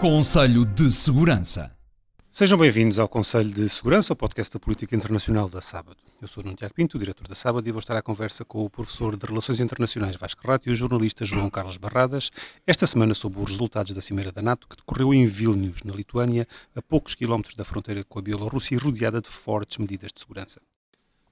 Conselho de Segurança. Sejam bem-vindos ao Conselho de Segurança, o podcast da Política Internacional da Sábado. Eu sou Nuno Tiago Pinto, o diretor da Sábado, e vou estar à conversa com o professor de Relações Internacionais Vasco Rato e o jornalista João Carlos Barradas, esta semana sobre os resultados da Cimeira da NATO, que decorreu em Vilnius, na Lituânia, a poucos quilómetros da fronteira com a Bielorrússia e rodeada de fortes medidas de segurança.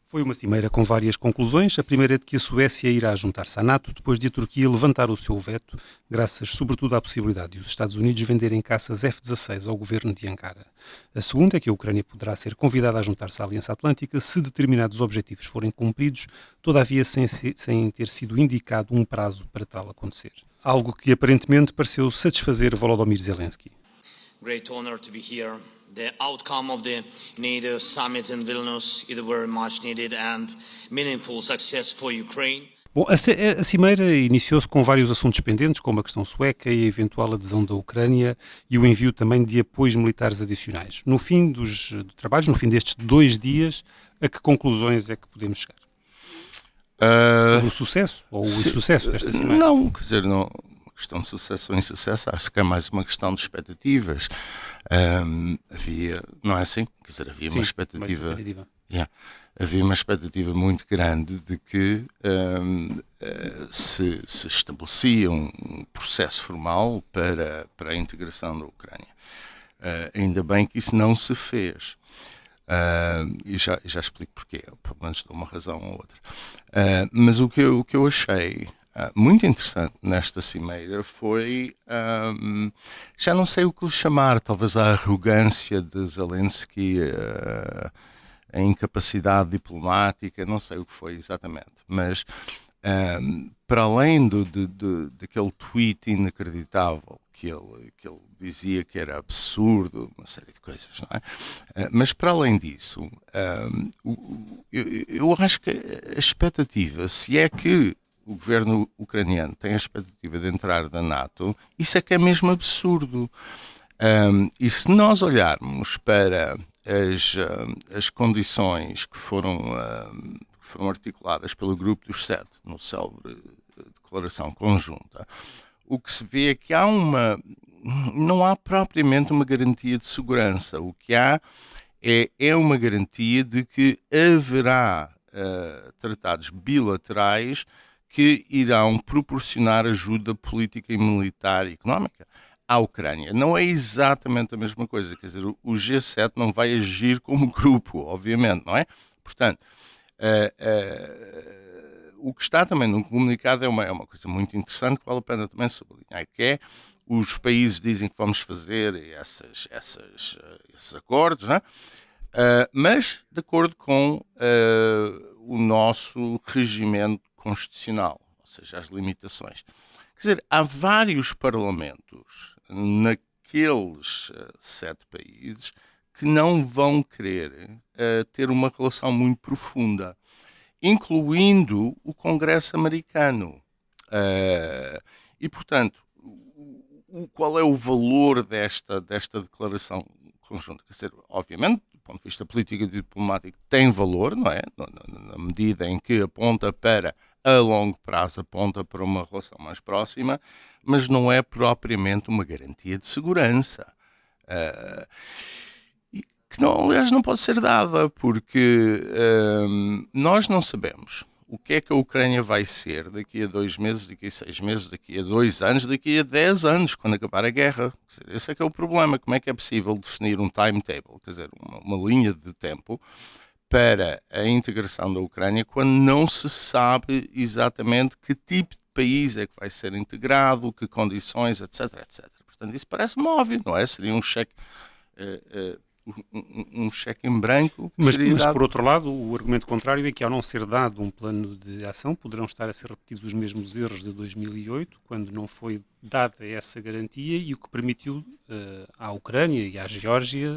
Foi uma cimeira com várias conclusões. A primeira é de que a Suécia irá juntar-se à NATO depois de a Turquia levantar o seu veto, graças sobretudo à possibilidade de os Estados Unidos venderem caças F-16 ao governo de Ankara. A segunda é que a Ucrânia poderá ser convidada a juntar-se à Aliança Atlântica se determinados objetivos forem cumpridos, todavia sem ter sido indicado um prazo para tal acontecer. Algo que aparentemente pareceu satisfazer Volodymyr Zelensky. Great honor to be here. The outcome of the NATO summit in Vilnius is very much needed and meaningful success for Ukraine. Bom, a cimeira iniciou-se com vários assuntos pendentes, como a questão sueca e a eventual adesão da Ucrânia e o envio também de apoios militares adicionais. No fim dos trabalhos, no fim destes 2 dias, a que conclusões é que podemos chegar? Sobre o sucesso ou o insucesso desta cimeira? Não, quer dizer, não. Questão de sucesso ou insucesso, acho que é mais uma questão de expectativas. Havia, não é assim? Quer dizer, havia uma expectativa. Havia uma expectativa muito grande de que se estabelecia um processo formal para a integração da Ucrânia. Ainda bem que isso não se fez. E já explico porquê, pelo menos de uma razão ou outra. Mas o que eu achei muito interessante nesta cimeira foi, já não sei o que lhe chamar, talvez a arrogância de Zelensky, a incapacidade diplomática, não sei o que foi exatamente, mas para além daquele tweet inacreditável que ele dizia que era absurdo, uma série de coisas, não é? Mas para além disso, eu acho que a expectativa, se é que o governo ucraniano tem a expectativa de entrar na NATO, isso é que é mesmo absurdo. E se nós olharmos para as condições que foram articuladas pelo Grupo dos 7, no célebre declaração conjunta, o que se vê é que não há propriamente uma garantia de segurança. O que há é uma garantia de que haverá tratados bilaterais que irão proporcionar ajuda política e militar e económica à Ucrânia. Não é exatamente a mesma coisa, quer dizer, o G7 não vai agir como grupo, obviamente, não é? Portanto, o que está também no comunicado é uma coisa muito interessante que vale a pena também sublinhar, que é os países dizem que vamos fazer esses acordos, não é? Mas de acordo com o nosso regimento constitucional, ou seja, as limitações. Quer dizer, há vários parlamentos naqueles 7 países que não vão querer ter uma relação muito profunda, incluindo o Congresso americano. E, portanto, qual é o valor desta declaração conjunta? Quer dizer, obviamente, do ponto de vista político e diplomático, tem valor, não é? Na medida em que aponta para, a longo prazo, aponta para uma relação mais próxima, mas não é propriamente uma garantia de segurança. Que, não, aliás, não pode ser dada, porque nós não sabemos o que é que a Ucrânia vai ser daqui a 2 meses, daqui a 6 meses, daqui a 2 anos, daqui a 10 anos, quando acabar a guerra. Quer dizer, esse é que é o problema. Como é que é possível definir um timetable, quer dizer, uma linha de tempo para a integração da Ucrânia quando não se sabe exatamente que tipo de país é que vai ser integrado, que condições, etc, etc. Portanto, isso parece-me óbvio, não é? Seria um cheque em branco. Mas por outro lado, o argumento contrário é que ao não ser dado um plano de ação, poderão estar a ser repetidos os mesmos erros de 2008, quando não foi dada essa garantia e o que permitiu à Ucrânia e à Geórgia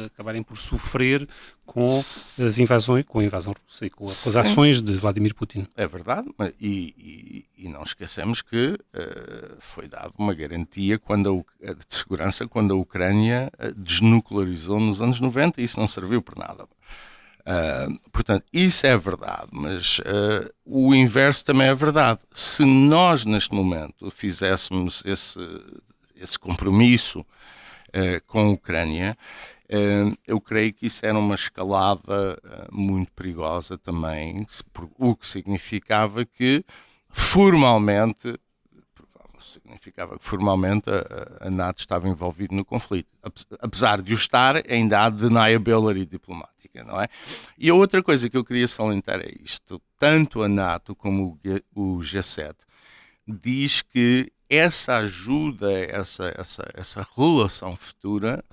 acabarem por sofrer com as invasões, com a invasão russa e com as ações de Vladimir Putin. É verdade, e não esquecemos que foi dada uma garantia de segurança quando a Ucrânia desnuclearizou nos anos 90 e isso não serviu para nada. Portanto, isso é verdade, mas o inverso também é verdade. Se nós, neste momento, fizéssemos esse compromisso com a Ucrânia, eu creio que isso era uma escalada muito perigosa também, o que significava que formalmente a NATO estava envolvida no conflito. Apesar de o estar, ainda há deniability diplomática, não é? E a outra coisa que eu queria salientar é isto. Tanto a NATO como o G7 diz que essa ajuda, essa relação futura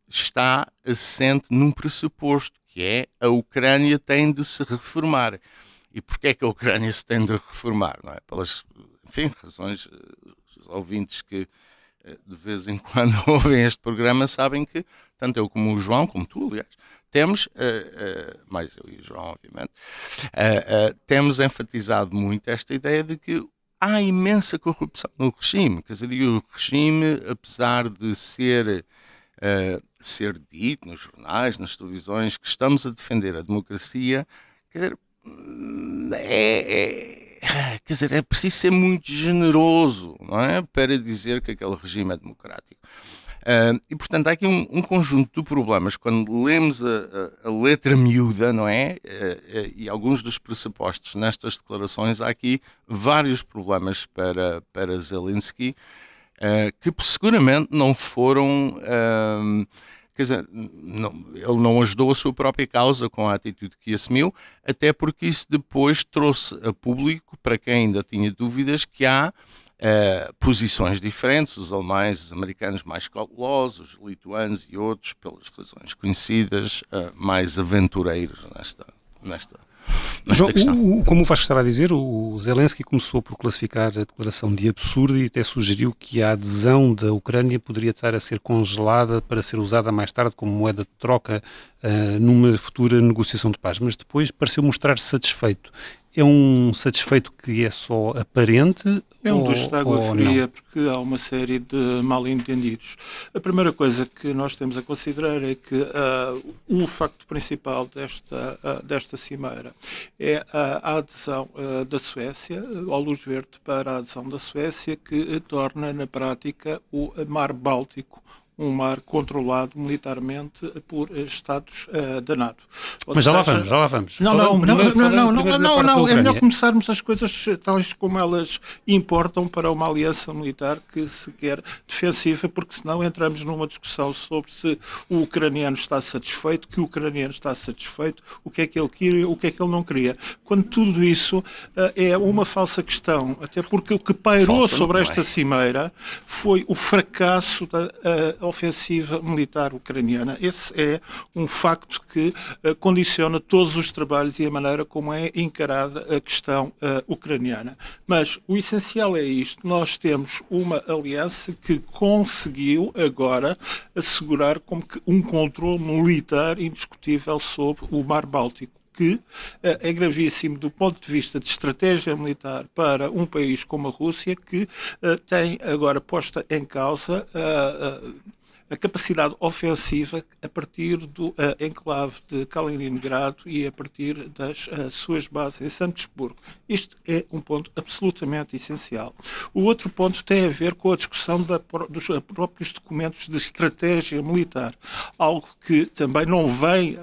está assente num pressuposto, que é a Ucrânia tem de se reformar. E porquê é que a Ucrânia se tem de reformar? Não é? Pelas, enfim, razões, os ouvintes que de vez em quando ouvem este programa sabem que, tanto eu como o João, como tu, aliás, temos, mais eu e o João, obviamente, temos enfatizado muito esta ideia de que há imensa corrupção no regime. Quer dizer, e o regime, apesar de ser dito nos jornais, nas televisões, que estamos a defender a democracia, quer dizer, é preciso ser muito generoso, não é? Para dizer que aquele regime é democrático. E, portanto, há aqui um conjunto de problemas. Quando lemos a letra miúda, não é? E alguns dos pressupostos nestas declarações, há aqui vários problemas para Zelensky, que seguramente não foram... quer dizer, ele não ajudou a sua própria causa com a atitude que assumiu, até porque isso depois trouxe a público, para quem ainda tinha dúvidas, que há posições diferentes, os alemães, os americanos mais cautelosos, os lituanos e outros, pelas razões conhecidas, mais aventureiros nesta João, questão. como o Vasco estava a dizer, o Zelensky começou por classificar a declaração de absurda e até sugeriu que a adesão da Ucrânia poderia estar a ser congelada para ser usada mais tarde como moeda de troca numa futura negociação de paz, mas depois pareceu mostrar-se satisfeito. É um satisfeito que é só aparente? É um duche de água fria, porque há uma série de mal-entendidos. A primeira coisa que nós temos a considerar é que o facto principal desta cimeira é a adesão da Suécia, ao luz verde para a adesão da Suécia, que torna na prática o Mar Báltico um mar controlado militarmente por Estados da NATO. Mas já lá vamos. Não, é melhor começarmos as coisas tais como elas importam para uma aliança militar que se quer defensiva, porque senão entramos numa discussão sobre se o ucraniano está satisfeito, que o ucraniano está satisfeito, o que é que ele queria, o que é que ele não queria. Quando tudo isso é uma falsa questão, até porque o que pairou sobre esta cimeira foi o fracasso da ofensiva militar ucraniana. Esse é um facto que condiciona todos os trabalhos e a maneira como é encarada a questão ucraniana. Mas o essencial é isto. Nós temos uma aliança que conseguiu agora assegurar como que um controle militar indiscutível sobre o Mar Báltico, que é gravíssimo do ponto de vista de estratégia militar para um país como a Rússia, que tem agora posta em causa a capacidade ofensiva a partir do enclave de Kaliningrado e a partir das suas bases em São Petersburgo. Isto é um ponto absolutamente essencial. O outro ponto tem a ver com a discussão dos próprios documentos de estratégia militar, algo que também não vem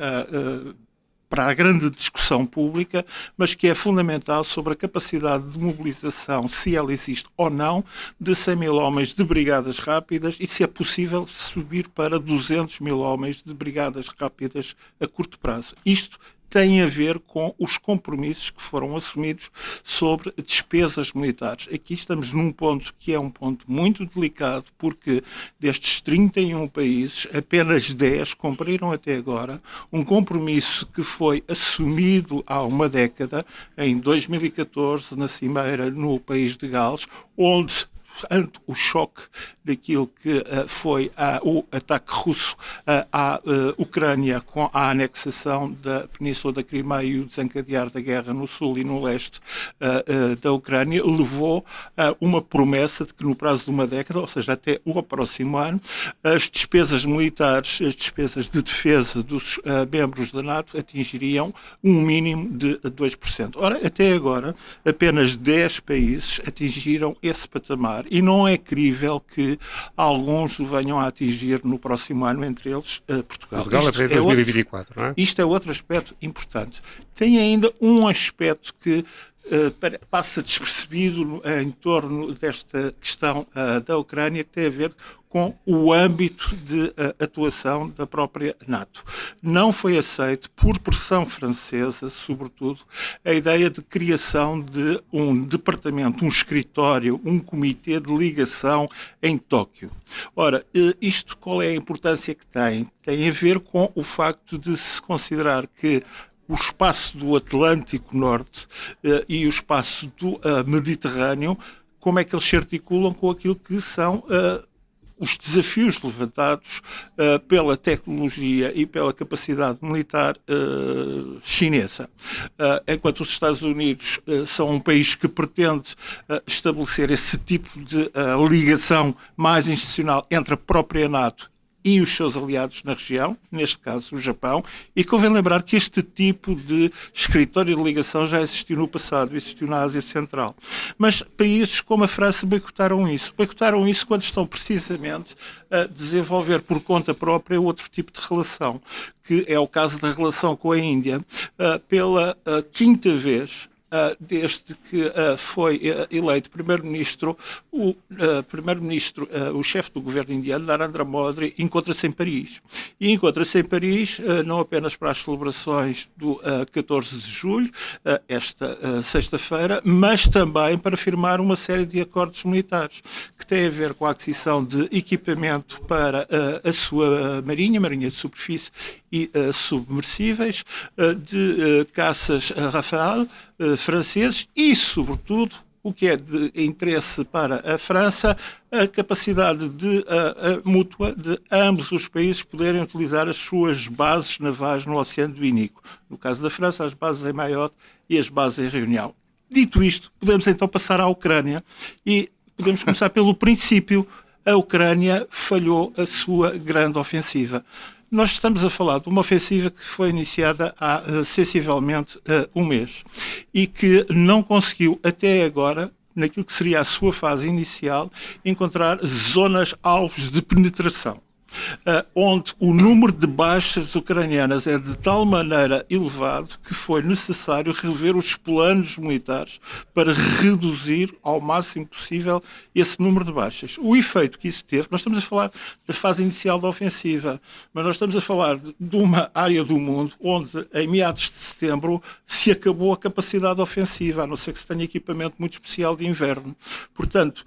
para a grande discussão pública, mas que é fundamental sobre a capacidade de mobilização, se ela existe ou não, de 100 mil homens de brigadas rápidas e se é possível subir para 200 mil homens de brigadas rápidas a curto prazo. Isto tem a ver com os compromissos que foram assumidos sobre despesas militares. Aqui estamos num ponto que é um ponto muito delicado, porque destes 31 países, apenas 10 cumpriram até agora um compromisso que foi assumido há uma década, em 2014, na Cimeira no país de Gales, onde ante o choque daquilo que foi o ataque russo à Ucrânia com a anexação da Península da Crimeia e o desencadear da guerra no sul e no leste da Ucrânia, levou a uma promessa de que no prazo de uma década, ou seja, até o próximo ano, as despesas militares, as despesas de defesa dos membros da NATO atingiriam um mínimo de 2%. Ora, até agora, apenas 10 países atingiram esse patamar e não é crível que alguns o venham a atingir no próximo ano, entre eles Portugal. Portugal é 2024, não é? Isto é outro aspecto importante. Tem ainda um aspecto que passa despercebido em torno desta questão da Ucrânia, que tem a ver com o âmbito de atuação da própria NATO. Não foi aceito, por pressão francesa, sobretudo, a ideia de criação de um departamento, um escritório, um comitê de ligação em Tóquio. Ora, isto qual é a importância que tem? Tem a ver com o facto de se considerar que o espaço do Atlântico Norte e o espaço do Mediterrâneo, como é que eles se articulam com aquilo que são os desafios levantados pela tecnologia e pela capacidade militar chinesa. Enquanto os Estados Unidos são um país que pretende estabelecer esse tipo de ligação mais institucional entre a própria NATO e os seus aliados na região, neste caso o Japão, e convém lembrar que este tipo de escritório de ligação já existiu no passado, existiu na Ásia Central. Mas países como a França boicotaram isso. Boicotaram isso quando estão precisamente a desenvolver por conta própria outro tipo de relação, que é o caso da relação com a Índia. Pela quinta vez, desde que foi eleito primeiro-ministro, o chefe do governo indiano, Narendra Modi, encontra-se em Paris. E encontra-se em Paris não apenas para as celebrações do 14 de julho, esta sexta-feira, mas também para firmar uma série de acordos militares que têm a ver com a aquisição de equipamento para a sua marinha de superfície e submersíveis, de caças Rafale franceses e, sobretudo, o que é de interesse para a França, a capacidade mútua de ambos os países poderem utilizar as suas bases navais no Oceano Índico. No caso da França, as bases em Mayotte e as bases em Réunion. Dito isto, podemos então passar à Ucrânia e podemos começar pelo princípio. A Ucrânia falhou a sua grande ofensiva. Nós estamos a falar de uma ofensiva que foi iniciada há sensivelmente um mês e que não conseguiu até agora, naquilo que seria a sua fase inicial, encontrar zonas-alvos de penetração. Onde o número de baixas ucranianas é de tal maneira elevado que foi necessário rever os planos militares para reduzir ao máximo possível esse número de baixas. O efeito que isso teve, nós estamos a falar da fase inicial da ofensiva, mas nós estamos a falar de uma área do mundo onde, em meados de setembro, se acabou a capacidade ofensiva, a não ser que se tenha equipamento muito especial de inverno. Portanto,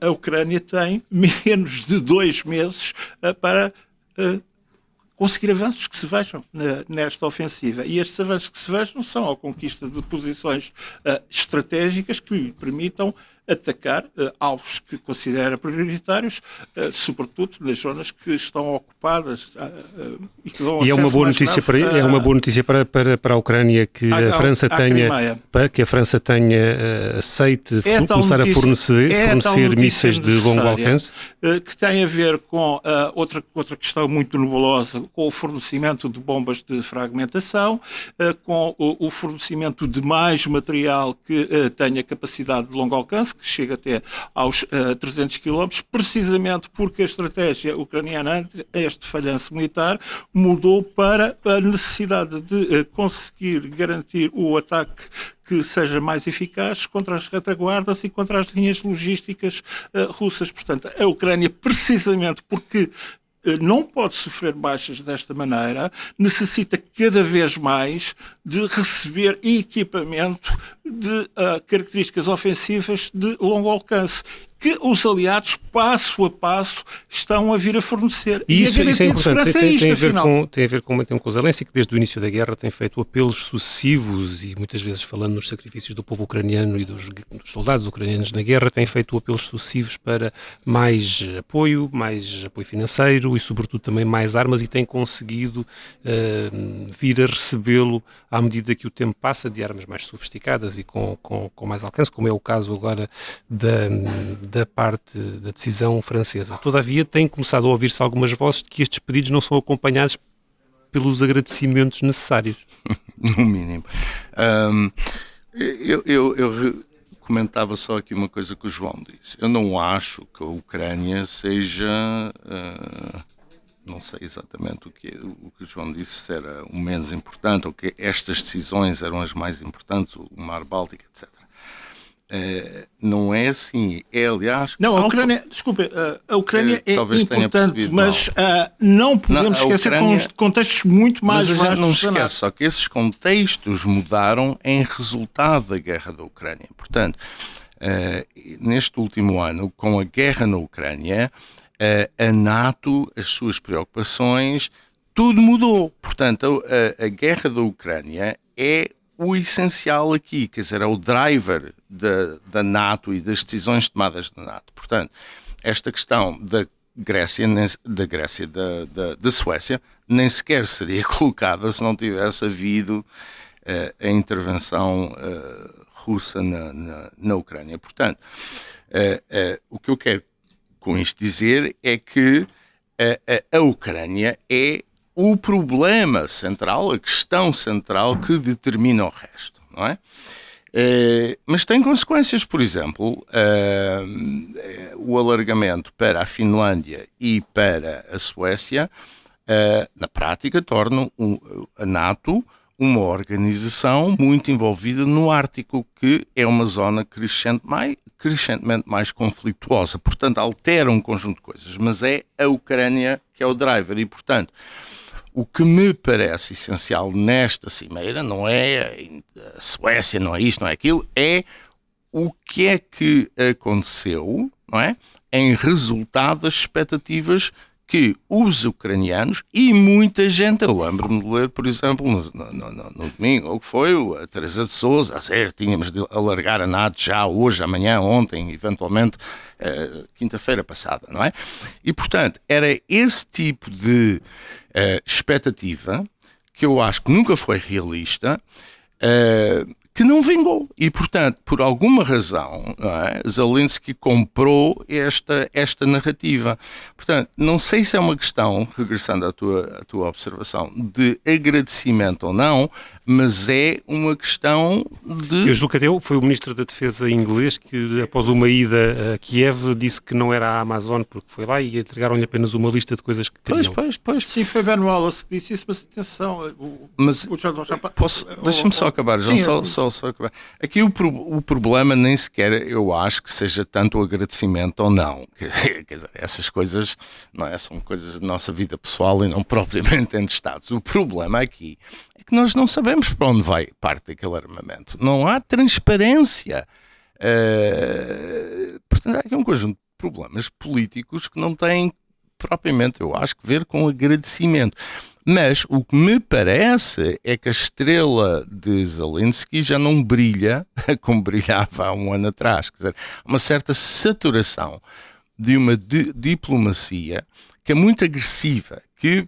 a Ucrânia tem menos de 2 meses para conseguir avanços que se vejam nesta ofensiva. E estes avanços que se vejam são a conquista de posições estratégicas que lhe permitam atacar alvos que considera prioritários, sobretudo nas zonas que estão ocupadas e que dão e é uma boa notícia para a Ucrânia que a França tenha aceite começar a fornecer mísseis de longo alcance, que tem a ver com outra questão muito nebulosa, com o fornecimento de bombas de fragmentação, com o fornecimento de mais material que tenha capacidade de longo alcance, que chega até aos 300 km, precisamente porque a estratégia ucraniana, este falhanço militar, mudou para a necessidade de conseguir garantir o ataque que seja mais eficaz contra as retaguardas e contra as linhas logísticas russas. Portanto, a Ucrânia, precisamente porque não pode sofrer baixas desta maneira, necessita cada vez mais de receber equipamento de características ofensivas de longo alcance, que os aliados, passo a passo, estão a vir a fornecer. E isso é importante, tem a ver com o Zelensky, que desde o início da guerra tem feito apelos sucessivos e muitas vezes falando nos sacrifícios do povo ucraniano e dos soldados ucranianos na guerra, tem feito apelos sucessivos para mais apoio financeiro e sobretudo também mais armas, e tem conseguido vir a recebê-lo à medida que o tempo passa, de armas mais sofisticadas e com mais alcance, como é o caso agora da parte da decisão francesa. Todavia, tem começado a ouvir-se algumas vozes de que estes pedidos não são acompanhados pelos agradecimentos necessários. No mínimo. comentava só aqui uma coisa que o João disse. Eu não acho que a Ucrânia seja... não sei exatamente o que o João disse, se era o menos importante ou que estas decisões eram as mais importantes, o Mar Báltico, etc. Não é assim. É, aliás... Não, a Ucrânia, desculpe, a Ucrânia é importante, mas não podemos esquecer Ucrânia, com contextos muito mais vastos. Mas a gente não esquece, só que esses contextos mudaram em resultado da guerra da Ucrânia. Portanto, neste último ano, com a guerra na Ucrânia, a NATO, as suas preocupações, tudo mudou. Portanto, a guerra da Ucrânia é o essencial aqui, quer dizer, é o driver da NATO e das decisões tomadas da NATO. Portanto, esta questão da Suécia, nem sequer seria colocada se não tivesse havido a intervenção russa na Ucrânia. Portanto, o que eu quero com isto dizer é que a Ucrânia é o problema central, a questão central que determina o resto, não é? Mas tem consequências, por exemplo, o alargamento para a Finlândia e para a Suécia, na prática, torna a NATO uma organização muito envolvida no Ártico, que é uma zona crescentemente mais conflituosa. Portanto, altera um conjunto de coisas, mas é a Ucrânia que é o driver e, portanto, o que me parece essencial nesta cimeira não é a Suécia, não é isto, não é aquilo, é o que é que aconteceu, não é? Em resultado das expectativas que os ucranianos e muita gente, eu lembro-me de ler, por exemplo, no domingo, ou que foi, a Teresa de Sousa a dizer tínhamos de alargar a NATO já hoje, amanhã, ontem, eventualmente, quinta-feira passada, não é? E, portanto, era esse tipo de expectativa que eu acho que nunca foi realista, que não vingou. E, portanto, por alguma razão, não é? Zelensky comprou esta narrativa. Portanto, não sei se é uma questão, regressando à tua observação, de agradecimento ou não, mas é uma questão de... Eu julgo que até foi o Ministro da Defesa inglês que, após uma ida a Kiev, disse que não era a Amazon porque foi lá e entregaram-lhe apenas uma lista de coisas que queriam. Pois. Sim, foi Ben Wallace que disse isso, mas atenção... Deixa-me só acabar, João, só acabar. Aqui o problema nem sequer eu acho que seja tanto o agradecimento ou não. Quer dizer, essas coisas não é, são coisas da nossa vida pessoal e não propriamente entre Estados. O problema aqui é que nós não sabemos para onde vai parte daquele armamento. Não há transparência. Portanto, há aqui um conjunto de problemas políticos que não têm propriamente, eu acho, que ver com agradecimento. Mas o que me parece é que a estrela de Zelensky já não brilha como brilhava há um ano atrás. Quer dizer, uma certa saturação de uma diplomacia que é muito agressiva, que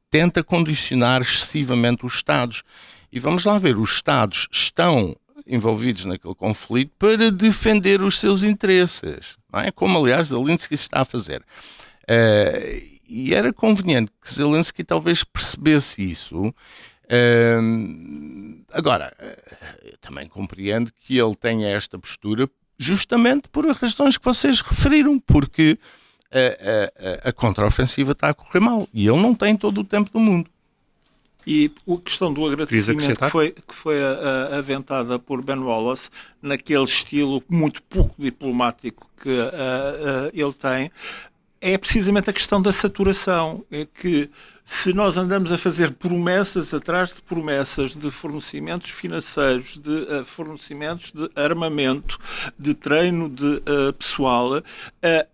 tenta condicionar excessivamente os Estados. E vamos lá ver, os Estados estão envolvidos naquele conflito para defender os seus interesses, não é? Como, aliás, Zelensky está a fazer. E era conveniente que Zelensky talvez percebesse isso. Agora, eu também compreendo que ele tenha esta postura justamente por as razões que vocês referiram, porque a contraofensiva está a correr mal e ele não tem todo o tempo do mundo. E a questão do agradecimento que foi aventada por Ben Wallace, naquele estilo muito pouco diplomático que ele tem, é precisamente a questão da saturação. É que se nós andamos a fazer promessas atrás de promessas de fornecimentos financeiros, de fornecimentos de armamento, de treino de pessoal,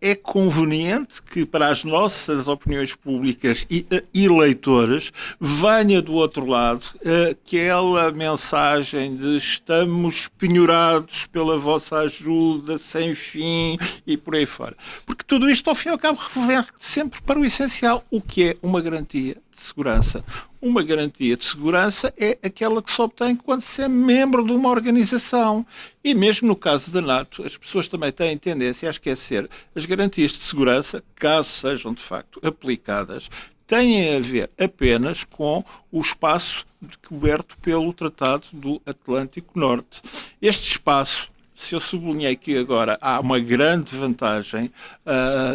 é conveniente que para as nossas opiniões públicas e eleitores venha do outro lado aquela mensagem de estamos penhorados pela vossa ajuda sem fim e por aí fora. Porque tudo isto ao fim e ao cabo reverte sempre para o essencial, o que é uma garantia de segurança. Uma garantia de segurança é aquela que se obtém quando se é membro de uma organização. E mesmo no caso da NATO, as pessoas também têm tendência a esquecer as garantias de segurança, caso sejam de facto aplicadas, têm a ver apenas com o espaço coberto pelo Tratado do Atlântico Norte. Este espaço se eu sublinhei que agora há uma grande vantagem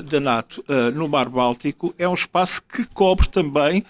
da NATO no Mar Báltico, é um espaço que cobre também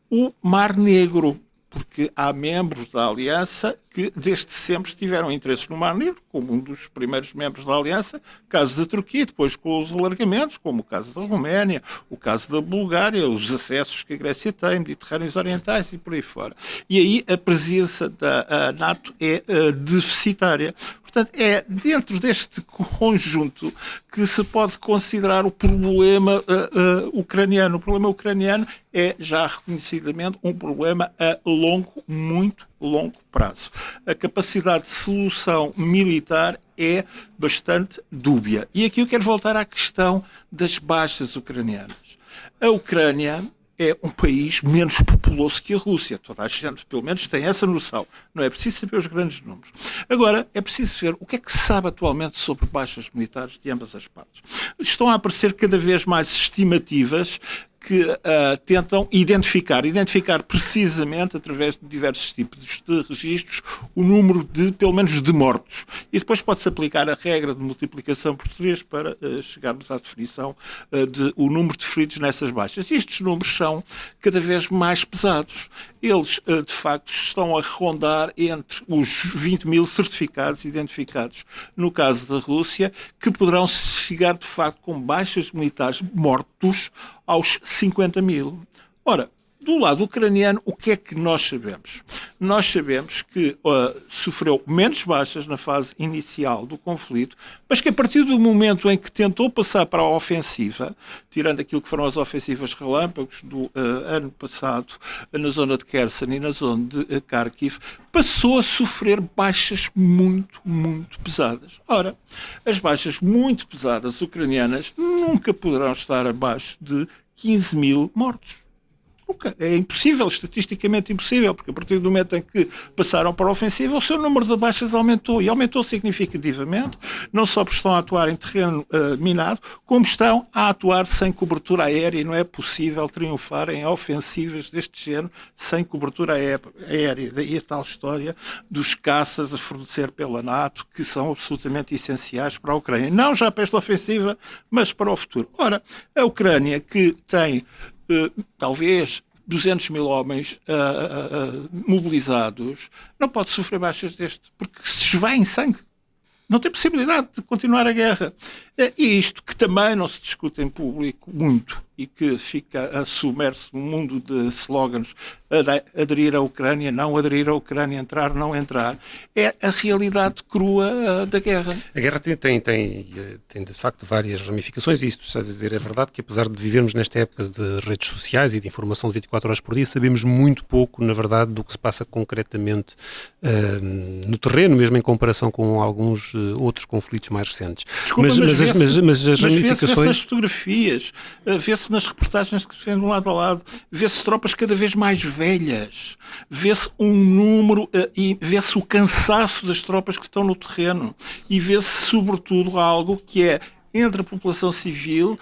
o Mar Negro, porque há membros da Aliança que desde sempre tiveram interesses no Mar Negro, como um dos primeiros membros da Aliança, o caso da Turquia, depois com os alargamentos, como o caso da Roménia, o caso da Bulgária, os acessos que a Grécia tem, Mediterrâneos Orientais e por aí fora. E aí a presença da NATO é deficitária. Portanto, é dentro deste conjunto que se pode considerar o problema ucraniano. O problema ucraniano é já reconhecidamente um problema a muito longo prazo. A capacidade de solução militar é bastante dúbia. E aqui eu quero voltar à questão das baixas ucranianas. A Ucrânia é um país menos populoso que a Rússia. Toda a gente, pelo menos, tem essa noção. Não é preciso saber os grandes números. Agora, é preciso ver o que é que se sabe atualmente sobre baixas militares de ambas as partes. Estão a aparecer cada vez mais estimativas que tentam identificar precisamente, através de diversos tipos de registros, o número de, pelo menos, de mortos. E depois pode-se aplicar a regra de multiplicação por 3 para chegarmos à definição de o número de feridos nessas baixas. E estes números são cada vez mais pesados. Eles, de facto, estão a rondar entre os 20 mil certificados, identificados no caso da Rússia, que poderão chegar, de facto, com baixas militares mortos aos 50 mil. Ora, do lado ucraniano, o que é que nós sabemos? Nós sabemos que sofreu menos baixas na fase inicial do conflito, mas que a partir do momento em que tentou passar para a ofensiva, tirando aquilo que foram as ofensivas relâmpagos do ano passado na zona de Kherson e na zona de Kharkiv, passou a sofrer baixas muito pesadas. Ora, as baixas muito pesadas ucranianas nunca poderão estar abaixo de 15 mil mortos. Nunca. É impossível, estatisticamente impossível, porque a partir do momento em que passaram para a ofensiva, o seu número de baixas aumentou, e aumentou significativamente, não só porque estão a atuar em terreno minado, como estão a atuar sem cobertura aérea, e não é possível triunfar em ofensivas deste género sem cobertura aérea. Daí a tal história dos caças a fornecer pela NATO, que são absolutamente essenciais para a Ucrânia. Não já para esta ofensiva, mas para o futuro. Ora, a Ucrânia, que tem talvez 200 mil homens mobilizados, não pode sofrer baixas deste, porque se esvai em sangue. Não tem possibilidade de continuar a guerra. E isto que também não se discute em público muito e que fica submerso num mundo de slogans: aderir à Ucrânia, não aderir à Ucrânia, entrar, não entrar, é a realidade crua da guerra. A guerra tem de facto várias ramificações, e isto estás a dizer é verdade, que apesar de vivermos nesta época de redes sociais e de informação de 24 horas por dia, sabemos muito pouco, na verdade, do que se passa concretamente no terreno, mesmo em comparação com alguns outros conflitos mais recentes. Desculpa, mas as ramificações... Vê-se nas fotografias, vê-se nas reportagens que se vêem de um lado ao lado, vê-se tropas cada vez mais velhas, vê-se um número e vê-se o cansaço das tropas que estão no terreno, e vê-se sobretudo algo que é, entre a população civil,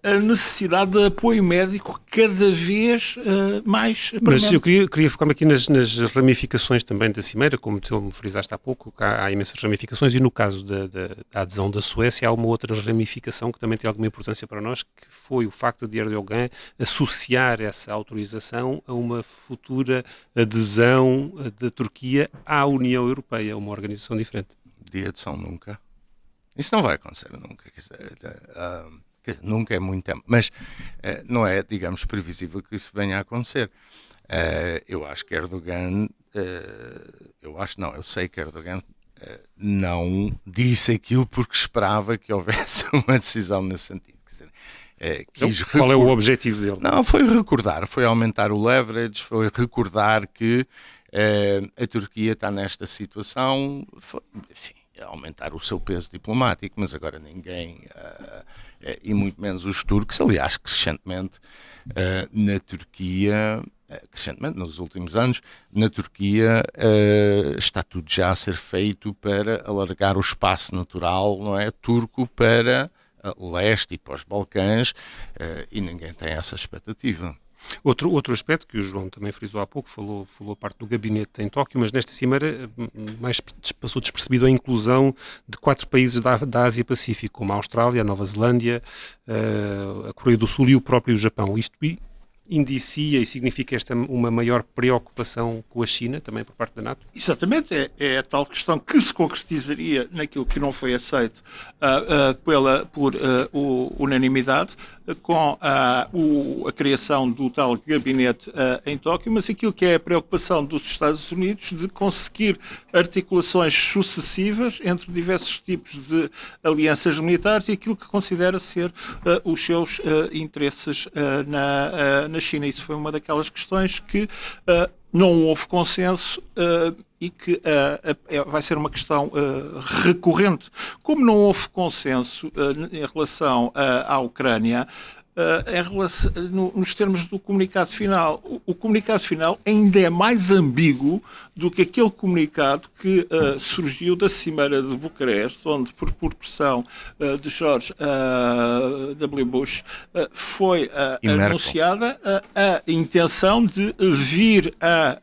a necessidade de apoio médico cada vez mais premente. Mas eu queria focar-me aqui nas ramificações também da Cimeira, como tu me frisaste há pouco, há imensas ramificações, e no caso da adesão da Suécia há uma outra ramificação que também tem alguma importância para nós, que foi o facto de Erdogan associar essa autorização a uma futura adesão da Turquia à União Europeia, uma organização diferente. De adesão nunca. Isso não vai acontecer nunca. Nunca é muito tempo, mas não é, digamos, previsível que isso venha a acontecer. Eu acho que Erdogan, eu sei que Erdogan não disse aquilo porque esperava que houvesse uma decisão nesse sentido. Qual é o objetivo dele? Não, foi recordar, foi aumentar o leverage, foi recordar que a Turquia está nesta situação, enfim, aumentar o seu peso diplomático, mas agora ninguém, e muito menos os turcos, aliás, crescentemente na Turquia, nos últimos anos, na Turquia está tudo já a ser feito para alargar o espaço natural, não é, turco para leste e para os Balcãs, e ninguém tem essa expectativa. Outro aspecto que o João também frisou há pouco, falou a parte do gabinete em Tóquio, mas nesta cimeira mais passou despercebido a inclusão de 4 países da Ásia-Pacífico, como a Austrália, a Nova Zelândia, a Coreia do Sul e o próprio Japão. Isto indicia e significa uma maior preocupação com a China, também por parte da NATO? Exatamente, é a tal questão que se concretizaria naquilo que não foi aceito por unanimidade, com a criação do tal gabinete em Tóquio, mas aquilo que é a preocupação dos Estados Unidos de conseguir articulações sucessivas entre diversos tipos de alianças militares e aquilo que considera ser os seus interesses na China. Isso foi uma daquelas questões que não houve consenso e que vai ser uma questão recorrente. Como não houve consenso em relação à Ucrânia, nos termos do comunicado final, o comunicado final ainda é mais ambíguo do que aquele comunicado que surgiu da Cimeira de Bucareste, onde, por pressão de George W. Bush, foi anunciada a intenção de vir a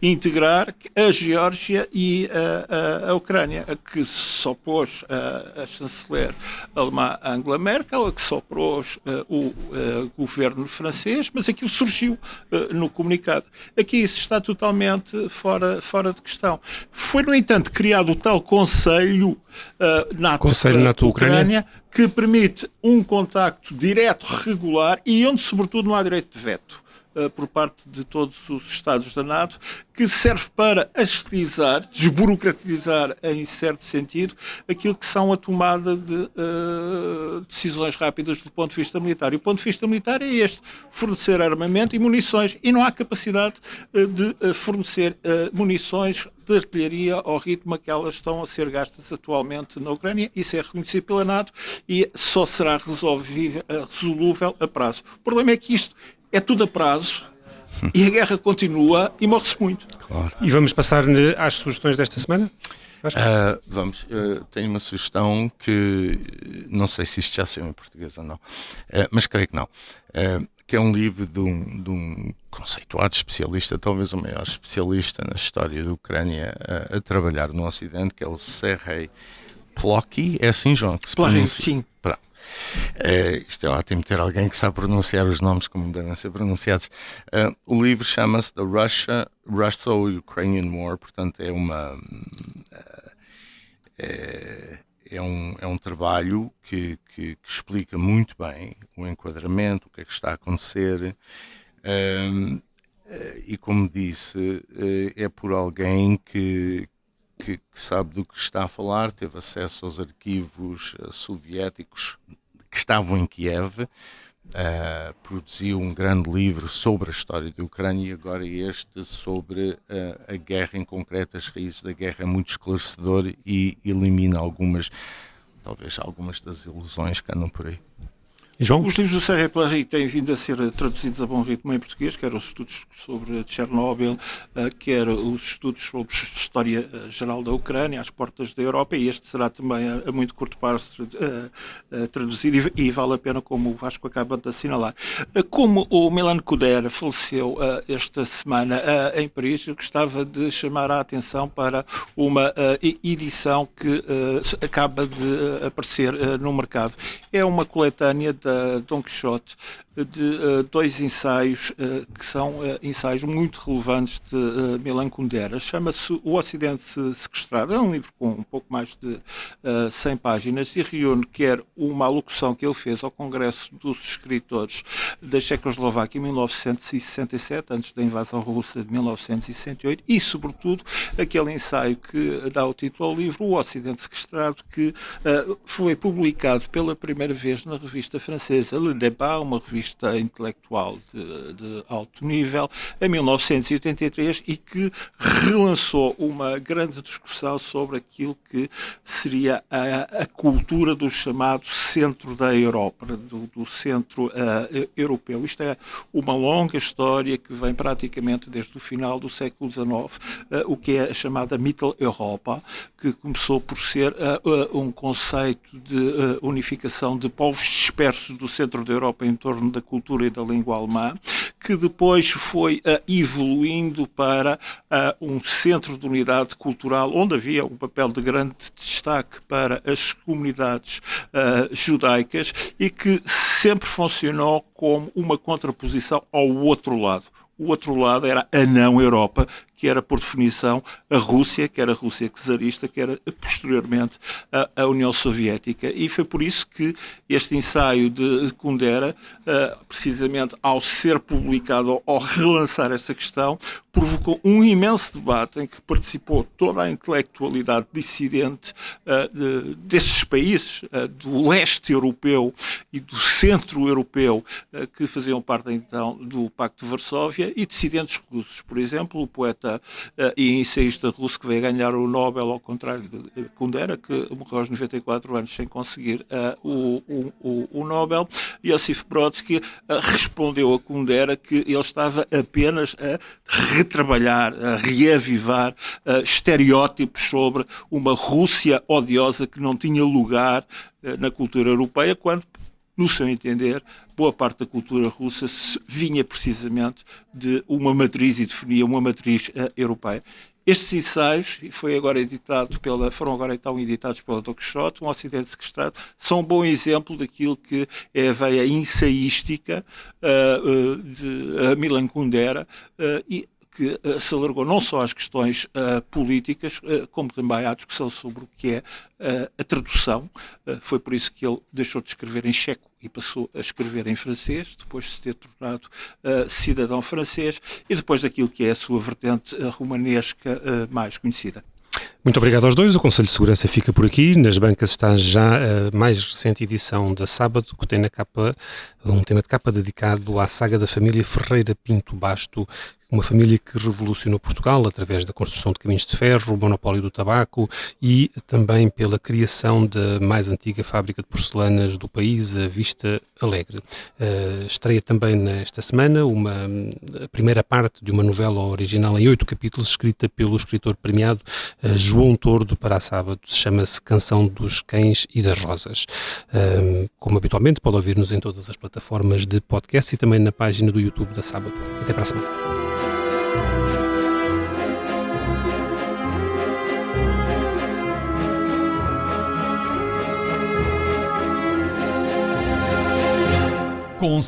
integrar a Geórgia e a Ucrânia, a que se opôs a chanceler alemã Angela Merkel, a que se opôs o governo francês, mas aquilo surgiu no comunicado. Aqui isso está totalmente fora de questão. Foi, no entanto, criado o tal Conselho NATO-Ucrânia, que permite um contacto direto, regular e onde, sobretudo, não há direito de veto por parte de todos os Estados da NATO, que serve para agilizar, desburocratizar em certo sentido, aquilo que são a tomada de decisões rápidas do ponto de vista militar. E o ponto de vista militar é este: fornecer armamento e munições, e não há capacidade de fornecer munições de artilharia ao ritmo a que elas estão a ser gastas atualmente na Ucrânia. Isso é reconhecido pela NATO e só será resolúvel a prazo. O problema é que isto é tudo a prazo e a guerra continua e morre-se muito. Claro. E vamos passar às sugestões desta semana? Vamos. Tenho uma sugestão que não sei se isto já saiu em português ou não, mas creio que não. Que é um livro de um conceituado especialista, talvez o maior especialista na história da Ucrânia a trabalhar no Ocidente, que é o Serhei Plokhy. É assim, João? Que se pronuncia? Sim. Pronto. Isto é ótimo ter alguém que sabe pronunciar os nomes como devem ser pronunciados. O livro chama-se The Russo-Ukrainian War, portanto é um trabalho que explica muito bem o enquadramento, o que é que está a acontecer, e como disse, é por alguém que sabe do que está a falar, teve acesso aos arquivos soviéticos que estavam em Kiev, produziu um grande livro sobre a história da Ucrânia e agora este sobre a guerra em concreto. As raízes da guerra é muito esclarecedor e elimina talvez algumas das ilusões que andam por aí. João? Os livros do Serhei Plokhy têm vindo a ser traduzidos a bom ritmo em português, quer os estudos sobre Chernobyl, quer os estudos sobre história geral da Ucrânia, às portas da Europa, e este será também a muito curto prazo traduzido e vale a pena, como o Vasco acaba de assinalar. Como o Milan Kundera faleceu esta semana em Paris, eu gostava de chamar a atenção para uma edição que acaba de aparecer no mercado. É uma coletânea da Dom Quixote, de dois ensaios que são ensaios muito relevantes de Milan Kundera. Chama-se O Ocidente Sequestrado. É um livro com um pouco mais de 100 páginas e reúne quer uma alocução que ele fez ao Congresso dos Escritores da Checoslováquia em 1967, antes da invasão russa de 1968, e, sobretudo, aquele ensaio que dá o título ao livro, O Ocidente Sequestrado, que foi publicado pela primeira vez na revista francesa Le Débat, uma revista intelectual de alto nível, em 1983, e que relançou uma grande discussão sobre aquilo que seria a cultura do chamado centro da Europa, do centro europeu. Isto é uma longa história que vem praticamente desde o final do século XIX, o que é a chamada Mitteleuropa, que começou por ser um conceito de unificação de povos dispersos do centro da Europa em torno da cultura e da língua alemã, que depois foi evoluindo para um centro de unidade cultural, onde havia um papel de grande destaque para as comunidades judaicas e que sempre funcionou como uma contraposição ao outro lado. O outro lado era a não-Europa, que era, por definição, a Rússia, que era a Rússia czarista, que era, posteriormente, a União Soviética. E foi por isso que este ensaio de Kundera, precisamente ao ser publicado, ao relançar essa questão, provocou um imenso debate em que participou toda a intelectualidade dissidente desses países, do leste europeu e do centro europeu, que faziam parte, então, do Pacto de Varsóvia, e dissidentes russos. Por exemplo, o poeta e ensaísta russo que veio ganhar o Nobel, ao contrário de Kundera, que morreu aos 94 anos sem conseguir o Nobel. Iosif Brodsky respondeu a Kundera que ele estava apenas a retrabalhar, a reavivar estereótipos sobre uma Rússia odiosa que não tinha lugar na cultura europeia, quando, no seu entender, boa parte da cultura russa vinha precisamente de uma matriz e definia uma matriz europeia. Estes ensaios foram agora então editados pela Don Quixote, um Ocidente Sequestrado, são um bom exemplo daquilo que é a veia ensaística de Milan Kundera e que se alargou não só às questões políticas, como também à discussão sobre o que é a tradução. Foi por isso que ele deixou de escrever em checo e passou a escrever em francês, depois de se ter tornado cidadão francês, e depois daquilo que é a sua vertente romanesca mais conhecida. Muito obrigado aos dois. O Conselho de Segurança fica por aqui. Nas bancas está já a mais recente edição da Sábado, que tem na capa um tema de capa dedicado à saga da família Ferreira Pinto Basto, uma família que revolucionou Portugal através da construção de caminhos de ferro, o monopólio do tabaco e também pela criação da mais antiga fábrica de porcelanas do país, a Vista Alegre. Estreia também nesta semana a primeira parte de uma novela original em 8 capítulos, escrita pelo escritor premiado João Tordo para a Sábado. Chama-se Canção dos Cães e das Rosas. Como habitualmente, pode ouvir-nos em todas as plataformas de podcast e também na página do YouTube da Sábado. Até para a semana. Com